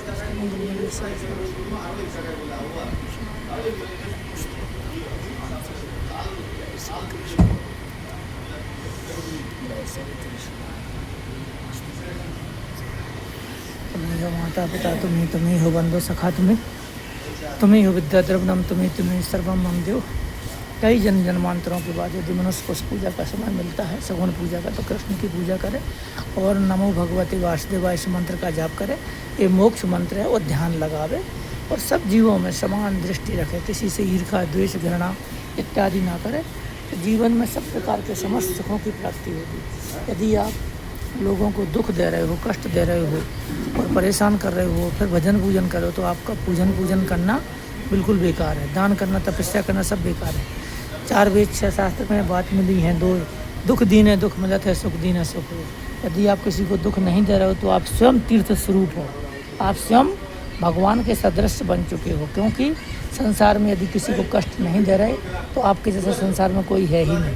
तुम्ही हो माता पिता तुम्ही हो बंधु सखा तुम्ही हो विद्या द्रवणम तुम्ही सर्वम मम देव। कई जन्मांतरों के बाद यदि मनुष्य को पूजा का समय मिलता है, सगुण पूजा का, तो कृष्ण की पूजा करे और नमो भगवते वासुदेवाय इस मंत्र का जाप करे। ये मोक्ष मंत्र है, वो ध्यान लगावे और सब जीवों में समान दृष्टि रखे, किसी से ईर्ष्या द्वेष घृणा इत्यादि ना करे, तो जीवन में सब प्रकार के समस्त सुखों की प्राप्ति होगी। यदि आप लोगों को दुख दे रहे हो, कष्ट दे रहे हो और परेशान कर रहे हो, फिर भजन पूजन करो, तो आपका पूजन करना बिल्कुल बेकार है। दान करना, तपस्या करना सब बेकार है। 4 वेद 6 शास्त्र में बात मिली है, 2 दुख दीने दुख मिलत है, सुख दीने सुख हो। यदि आप किसी को दुख नहीं दे रहे हो तो आप स्वयं तीर्थ स्वरूप हो, आप स्वयं भगवान के सदृश बन चुके हो। क्योंकि संसार में यदि किसी को कष्ट नहीं दे रहे तो आपके जैसा संसार में कोई है ही नहीं।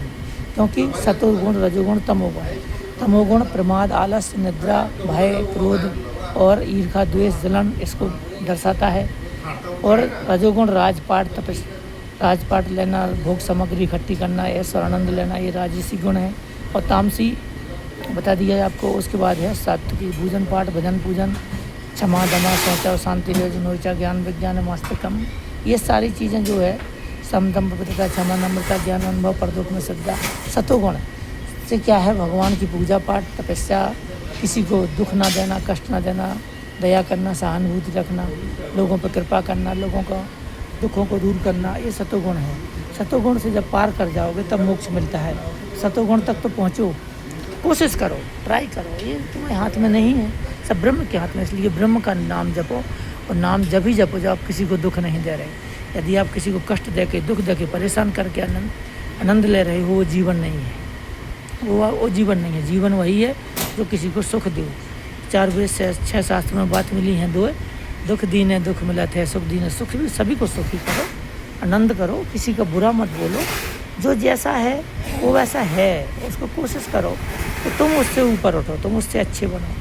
क्योंकि सतोगुण रजोगुण तमोगुण है। तमोगुण प्रमाद आलस्य निद्रा भय क्रोध और ईर्ष्या द्वेष जलन इसको दर्शाता है। और रजोगुण राजपाट लेना, भोग सामग्री इकट्ठी करना, ऐसा आनंद लेना, ये राजसी गुण है। और तामसी बता दिया है आपको। उसके बाद है सात्विकी पूजन पाठ भजन पूजन क्षमा दमा शौचा शांति नोचा ज्ञान विज्ञान मस्तकम, ये सारी चीज़ें जो है समदम पवित्रता क्षमा नम्रता ज्ञान अनुभव परदुख में श्रद्धा सतोगुण से क्या है, भगवान की पूजा पाठ तपस्या, किसी को दुख ना देना, कष्ट ना देना, दया करना, सहानुभूति रखना, लोगों पर कृपा करना, लोगों का दुखों को दूर करना, ये सतोगुण है। सतोगुण से जब पार कर जाओगे तब मोक्ष मिलता है। सतोगुण तक तो पहुँचो, कोशिश करो, ट्राई करो, ये तुम्हारे हाथ में नहीं है, सब ब्रह्म के हाथ में। इसलिए ब्रह्म का नाम जपो और नाम जब ही जपो जब आप किसी को दुख नहीं दे रहे। यदि आप किसी को कष्ट दे के दुख दे के परेशान करके आनंद ले रहे हो, वो जीवन नहीं है, वो जीवन नहीं है। जीवन वही है जो किसी को सुख दे। 4 वेद 6 शास्त्र में बात मिली हैं 2, दुख दीने दुख मिलत है, सुख दीने सुख। भी सभी को सुखी करो, आनंद करो, किसी का बुरा मत बोलो। जो जैसा है वो वैसा है, उसको कोशिश करो तो तुम उससे ऊपर उठो, तुम उससे अच्छे बनो।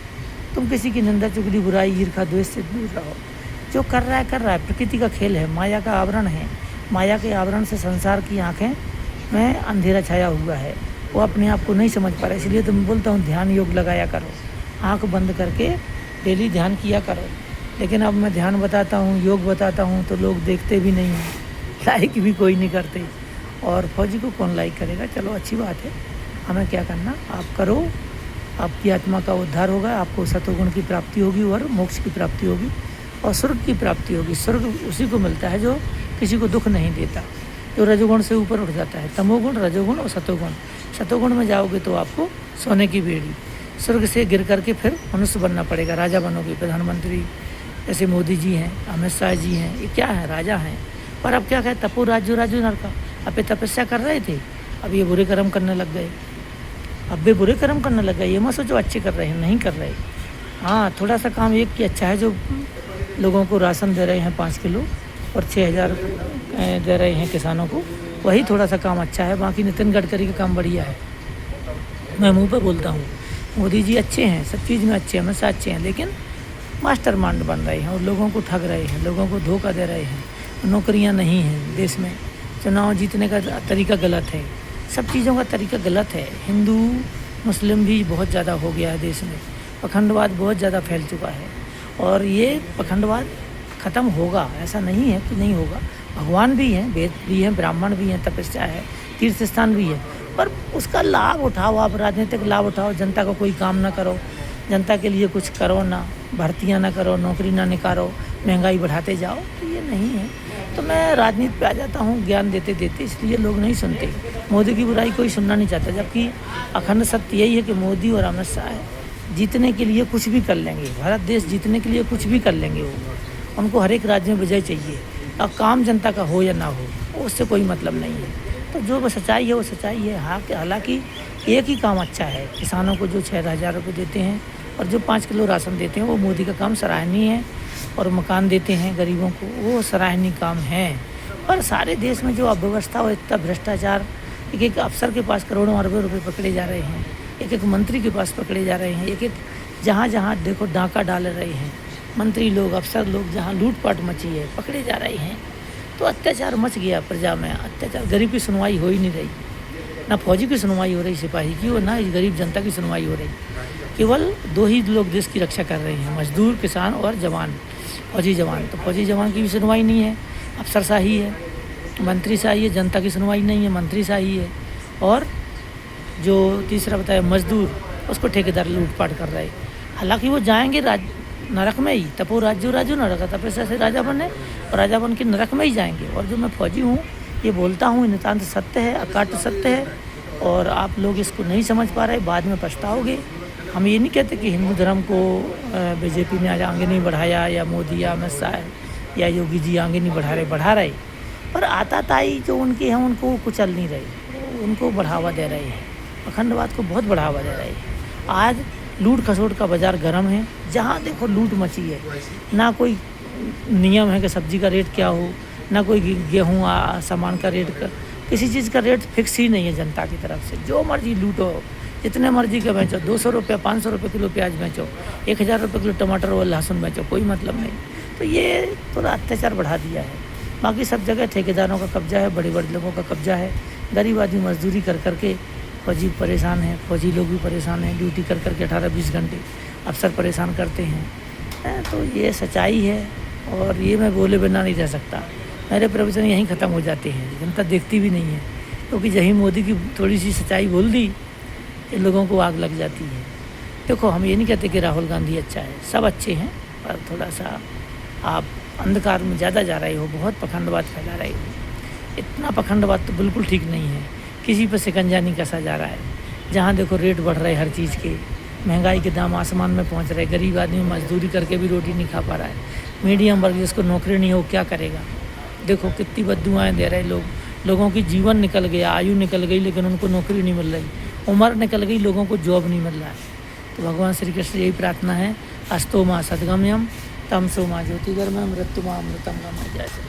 तुम किसी की निंदा चुगली बुराई ईर्ष्या द्वेष से दूर रहो। जो कर रहा है, प्रकृति का खेल है, माया का आवरण है। माया के आवरण से संसार की आँखें में अंधेरा छाया हुआ है, वो अपने आप को नहीं समझ पा रहा। इसलिए तो मैं बोलता हूँ ध्यान योग लगाया करो, आँख बंद करके डेली ध्यान किया करो। लेकिन अब मैं ध्यान बताता हूँ, योग बताता हूँ तो लोग देखते भी नहीं हैं, लाइक भी कोई नहीं करते। और फौजी को कौन लाइक करेगा? चलो अच्छी बात है, हमें क्या करना, आप करो, आपकी आत्मा का उद्धार होगा, आपको सतोगुण की प्राप्ति होगी और मोक्ष की प्राप्ति होगी और स्वर्ग की प्राप्ति होगी। स्वर्ग उसी को मिलता है जो किसी को दुख नहीं देता, जो रजोगुण से ऊपर उठ जाता है। तमोगुण, रजोगुण और सतोगुण। सतोगुण में जाओगे तो आपको सोने की बेड़ी, स्वर्ग से गिर करके फिर मनुष्य बनना पड़ेगा, राजा बनोगे। प्रधानमंत्री जैसे मोदी जी हैं, अमित शाह जी हैं, ये क्या है, राजा हैं। पर अब क्या कहे, तपो राजू राजू नरका। अब ये तपस्या कर रहे थे, अब ये बुरे कर्म करने लग गए, अब भी बुरे कर्म करने लग गए। ये मत सोचो अच्छे कर रहे हैं, नहीं कर रहे। हाँ, थोड़ा सा काम एक की अच्छा है, जो लोगों को राशन दे रहे हैं 5 किलो और 6,000 दे रहे हैं किसानों को, वही थोड़ा सा काम अच्छा है। बाकी नितिन गडकरी का काम बढ़िया है, मैं मुंह पे बोलता हूँ। मोदी जी अच्छे हैं, सब चीज़ में अच्छे हैं, हमेशा अच्छे हैं, लेकिन मास्टर माइंड बन रहे हैं और लोगों को ठग रहे हैं, लोगों को धोखा दे रहे हैं। नौकरियाँ नहीं हैं देश में, चुनाव जीतने का तरीका गलत है, सब चीज़ों का तरीका गलत है। हिंदू मुस्लिम भी बहुत ज़्यादा हो गया है देश में, पखंडवाद बहुत ज़्यादा फैल चुका है और ये पखंडवाद ख़त्म होगा, ऐसा नहीं है कि नहीं होगा। भगवान भी हैं, वेद भी हैं, ब्राह्मण भी हैं, तपस्या है, तीर्थ स्थान भी है, पर उसका लाभ उठाओ, आप राजनीतिक लाभ उठाओ, जनता का कोई काम ना करो, जनता के लिए कुछ करो ना, भर्तियाँ ना करो, नौकरी ना निकालो, महंगाई बढ़ाते जाओ, तो ये नहीं है। तो मैं राजनीति पे आ जाता हूँ ज्ञान देते देते, इसलिए लोग नहीं सुनते। मोदी की बुराई कोई सुनना नहीं चाहता, जबकि अखंड सत्य यही है कि मोदी और अमित शाह जीतने के लिए कुछ भी कर लेंगे, भारत देश जीतने के लिए कुछ भी कर लेंगे। वो उनको हर एक राज्य में विजय चाहिए, और काम जनता का हो या ना हो उससे कोई मतलब नहीं है। तो जो सच्चाई है वो सच्चाई है। हाँ, हालांकि एक ही काम अच्छा है, किसानों को जो 6,000 रुपये देते हैं और जो 5 किलो राशन देते हैं, वो मोदी का काम सराहनीय है। और मकान देते हैं गरीबों को, वो सराहनीय काम है। पर सारे देश में जो अव्यवस्था और इतना भ्रष्टाचार, एक एक अफसर के पास करोड़ों अरबों रुपए पकड़े जा रहे हैं, एक एक मंत्री के पास पकड़े जा रहे हैं, एक एक जहाँ जहाँ देखो डाका डाल रहे हैं, मंत्री लोग, अफसर लोग जहाँ लूटपाट मची है, पकड़े जा रहे हैं। तो अत्याचार मच गया प्रजा में, अत्याचार, गरीब की सुनवाई हो ही नहीं रही। ना फौजी की सुनवाई हो रही, सिपाही की, और ना इस गरीब जनता की सुनवाई हो रही। केवल 2 ही लोग देश की रक्षा कर रहे हैं, मजदूर, किसान और जवान, फौजी जवान। तो फौजी जवान की भी सुनवाई नहीं है, अफसरशाही है, मंत्रीशाही है, जनता की सुनवाई नहीं है, मंत्रीशाही है। और जो तीसरा बताया मजदूर, उसको ठेकेदार लूटपाट कर रहे। हालांकि वो जाएंगे नरक में ही, तपो राज्यो राजो नरक, तपस्या से राजा बने और राजा बन के नरक में ही जाएंगे। और जो मैं फौजी हूँ ये बोलता हूँ, नितांत सत्य है, अकाट्य सत्य है। और आप लोग इसको नहीं समझ पा रहे, बाद में पछताओगे। हम ये नहीं कहते कि हिंदू धर्म को बीजेपी ने आज आगे नहीं बढ़ाया, या मोदी या अमित शाह या योगी जी आगे नहीं बढ़ा रहे। पर आताताई जो उनके हैं उनको कुचल नहीं रहे, उनको बढ़ावा दे रहे हैं, अखंडवाद को बहुत बढ़ावा दे रहे हैं। आज लूट खसोट का बाज़ार गर्म है, जहाँ देखो लूट मची है। ना कोई नियम है कि सब्जी का रेट क्या हो, ना कोई गेहूँ सामान का रेट किसी चीज़ का रेट फिक्स ही नहीं है जनता की तरफ से। जो मर्जी लूटो, जितने मर्जी का बेचो, 200 रुपये 500 रुपये किलो प्याज बेचो, 1000 रुपये किलो टमाटर और लहसुन बेचो, कोई मतलब नहीं। तो ये थोड़ा अत्याचार बढ़ा दिया है। बाकी सब जगह ठेकेदारों का कब्जा है, बड़े बड़े लोगों का कब्जा है। गरीब आदमी मजदूरी कर करके, फौजी परेशान है, फौजी लोग भी परेशान हैं, ड्यूटी कर करके 18-20 घंटे, अफसर परेशान करते हैं। तो ये सच्चाई है और ये मैं बोले बिना नहीं रह सकता। मेरे प्रवचन यहीं ख़त्म हो जाते हैं, जनता देखती भी नहीं है, क्योंकि यही मोदी की थोड़ी सी सच्चाई बोल दी, इन लोगों को आग लग जाती है। देखो, हम ये नहीं कहते कि राहुल गांधी अच्छा है, सब अच्छे हैं, पर थोड़ा सा आप अंधकार में ज़्यादा जा रहे हो, बहुत पखंडवाद फैला रहे हो। इतना पखंडवाद तो बिल्कुल ठीक नहीं है, किसी पर शिकंजा नहीं कसा जा रहा है। जहाँ देखो रेट बढ़ रहे हर चीज़ के, महंगाई के दाम आसमान में पहुँच रहे, गरीब आदमी मजदूरी करके भी रोटी नहीं खा पा रहा है। मीडियम वर्ग जिसको नौकरी नहीं हो, क्या करेगा? देखो कितनी बद्दुआएँ दे रहे लोग, लोगों की जीवन निकल गया, आयु निकल गई, लेकिन उनको नौकरी नहीं मिल रही, उम्र निकल गई, लोगों को जॉब नहीं मिल रहा है। तो भगवान श्री कृष्ण यही प्रार्थना है, अस्तो माँ सद्गम्यम तमसो माँ ज्योतिर्गमय मृत्यु माँ अमृतम गमय। जय श्री